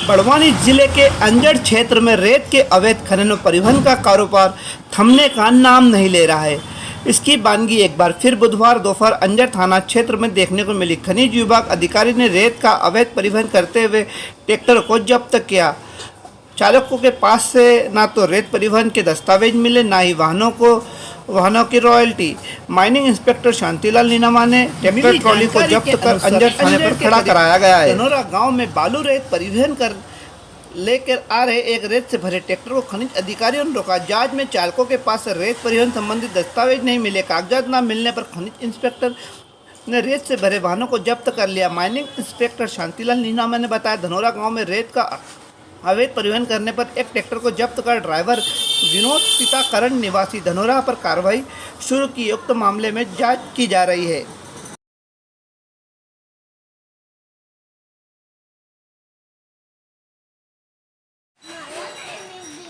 बड़वानी जिले के अंजड़ क्षेत्र में रेत के अवैध खनन और परिवहन का कारोबार थमने का नाम नहीं ले रहा है। इसकी बानगी एक बार फिर बुधवार दोपहर अंजड़ थाना क्षेत्र में देखने को मिली। खनिज विभाग अधिकारी ने रेत का अवैध परिवहन करते हुए ट्रैक्टर को जब्त किया। चालकों के पास से ना तो रेत परिवहन के दस्तावेज मिले, ना ही वाहनों की royalty. Mining inspector Shantilal Ninama ने ट्रैक्टर ट्रॉली को जब्त कर अंजड़ थाने पर खड़ा कराया गया है। धनोरा गांव में बालू रेत परिवहन कर लेकर आ रहे एक रेत से भरे ट्रैक्टर को खनिज अधिकारियों ने रोका। जांच में चालकों के पास रेत परिवहन संबंधित दस्तावेज नहीं मिले। कागजात न मिलने पर खनिज इंस्पेक्टर ने रेत से भरे वाहनों को जब्त कर लिया। माइनिंग इंस्पेक्टर शांतिलाल नीनामा ने बताया, धनोरा गांव में रेत का अवैध परिवहन करने पर एक ट्रैक्टर को जब्त कर ड्राइवर विनोद पिता करण निवासी धनोरा पर कार्रवाई शुरू की। उक्त मामले में जांच की जा रही है।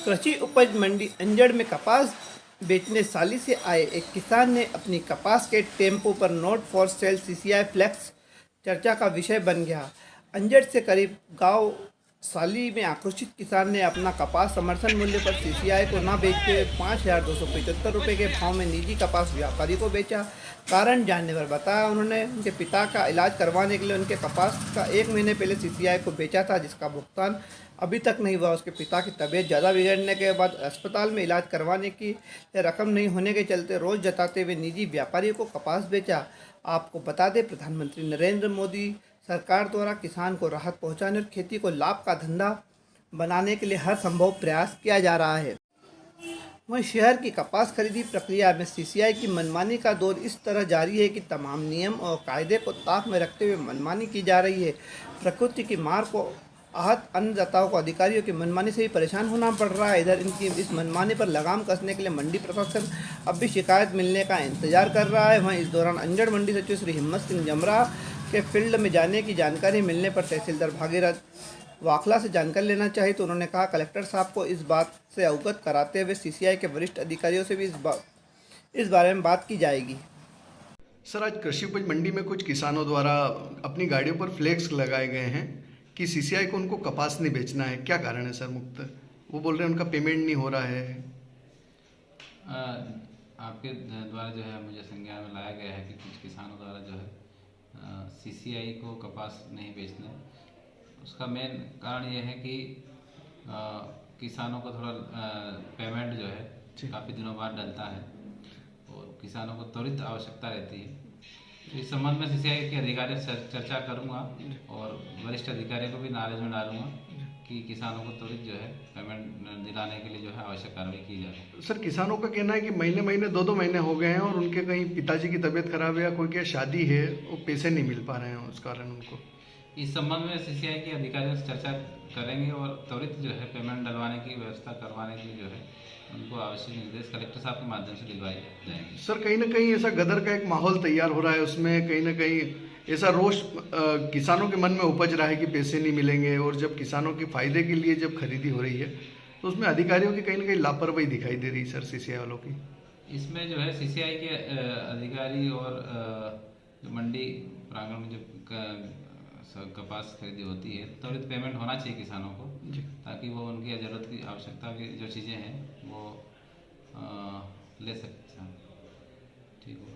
कृषि उपज मंडी अंजड़ में कपास बेचने साली से आए एक किसान ने अपनी कपास के टेम्पो पर not for sale CCI flex चर्चा का विषय बन गया। अंजड़ से करीब गांव साली में आक्रोशित किसान ने अपना कपास समर्थन मूल्य पर सीसीआई को न बेचते हुए 5,275 रुपये के भाव में निजी कपास व्यापारी को बेचा। कारण जानने पर बताया, उन्होंने उनके पिता का इलाज करवाने के लिए उनके कपास का 1 महीने पहले सीसीआई को बेचा था, जिसका भुगतान अभी तक नहीं हुआ। उसके पिता की तबीयत ज़्यादा बिगड़ने के बाद अस्पताल में इलाज करवाने की रकम नहीं होने के चलते रोज़ जताते हुए निजी व्यापारियों को कपास बेचा। आपको बता दें, प्रधानमंत्री नरेंद्र मोदी सरकार द्वारा किसान को राहत पहुंचाने और खेती को लाभ का धंधा बनाने के लिए हर संभव प्रयास किया जा रहा है। वहीं शहर की कपास खरीदी प्रक्रिया में सीसीआई की मनमानी का दौर इस तरह जारी है कि तमाम नियम और कायदे को ताक में रखते हुए मनमानी की जा रही है। प्रकृति की मार को आहत अन्नदाताओं को अधिकारियों की मनमानी से ही परेशान होना पड़ रहा है। इधर इनकी इस मनमानी पर लगाम कसने के लिए मंडी प्रशासन अब भी शिकायत मिलने का इंतजार कर रहा है। वहीं इस दौरान अंजड़ मंडी सचिव श्री हिम्मत सिंह जमरा के फील्ड में जाने की जानकारी मिलने पर तहसीलदार भागीरथ वाखला से जानकारी लेना चाहिए तो उन्होंने कहा, कलेक्टर साहब को इस बात से अवगत कराते हुए सीसीआई के वरिष्ठ अधिकारियों से भी इस बारे में बात की जाएगी। सर, आज कृषि उपज मंडी में कुछ किसानों द्वारा अपनी गाड़ियों पर फ्लैक्स लगाए गए हैं कि सीसीआई को उनको कपास नहीं बेचना है। क्या कारण है सर? मुक्त वो बोल रहे हैं उनका पेमेंट नहीं हो रहा है। आपके द्वारा जो है मुझे संज्ञान में लाया गया है कि कुछ किसानों द्वारा जो है सीसीआई को कपास नहीं बेचना है। उसका मेन कारण ये है कि किसानों को थोड़ा पेमेंट जो है काफ़ी दिनों बाद डलता है और किसानों को त्वरित आवश्यकता रहती है। तो इस संबंध में सीसीआई के अधिकारियों से चर्चा करूंगा और वरिष्ठ अधिकारियों को भी नॉलेज में डालूंगा कि किसानों को त्वरित जो है पेमेंट दिलाने के लिए जो है आवश्यक कार्रवाई की जाए। सर, किसानों का कहना है कि महीने 2 महीने हो गए हैं और उनके कहीं पिताजी की तबीयत खराब है या कोई क्या शादी है, वो पैसे नहीं मिल पा रहे हैं, उस कारण उनको। इस संबंध में सीसीआई के अधिकारियों से चर्चा करेंगे और त्वरित जो है पेमेंट डलवाने की व्यवस्था करवाने के लिए जो है उनको आवश्यक निर्देश कलेक्टर साहब के माध्यम से दिलवाए जाएंगे। सर, कहीं ना कहीं ऐसा गदर का एक माहौल तैयार हो रहा है, उसमें कहीं ना कहीं ऐसा रोष किसानों के मन में उपज रहा है कि पैसे नहीं मिलेंगे, और जब किसानों के फायदे के लिए जब खरीदी हो रही है तो उसमें अधिकारियों की कहीं ना कहीं लापरवाही दिखाई दे रही है। सर, सीसीआई वालों की इसमें जो है सीसीआई के अधिकारी और जो मंडी प्रांगण में जो कपास खरीदी होती है त्वरित पेमेंट होना चाहिए किसानों को, ताकि वो उनकी ज़रूरत की आवश्यकता की जो चीज़ें हैं वो ले सकते हैं। ठीक हो।